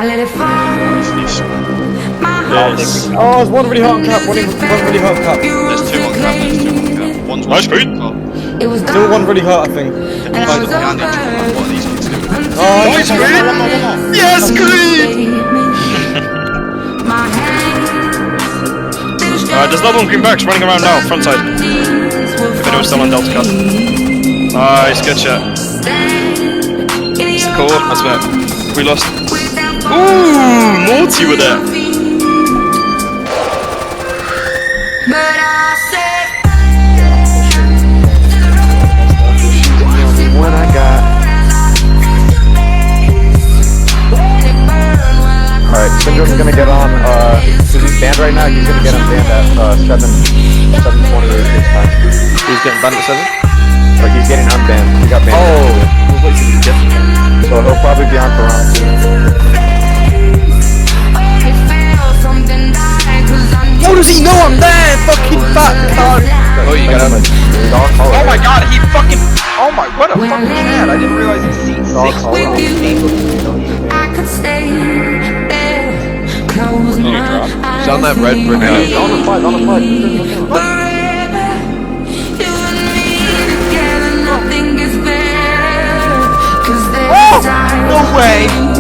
Yes. Oh, there's one really hot on cap, one really hot on cap. There's two on cap, there's two on cap. One's Nice one feet. top. Still one really hot, I think. One's behind each other, like what are these kids doing? Oh, Nice green! one more. Yes, green! There's another one green backs running around now, front side. If anyone's still on Delta Cut. Nice, good shot. Cool, that's bad. We lost. Ooh, Morty with that. One I got. Alright, Syndrome's gonna get on, is he banned right now? He's gonna get him banned at, 7:28 this time. He's getting banned at 7? Or he's getting unbanned. He got banned. So he'll probably be on for round 2. How does he know I'm there? Fucking fat cunt! Oh, you got him. Oh my god, he fucking. Oh my, what a fucking cat! I didn't realize he's seat 6. He's on that red brick. On the fight, on the fight. No way!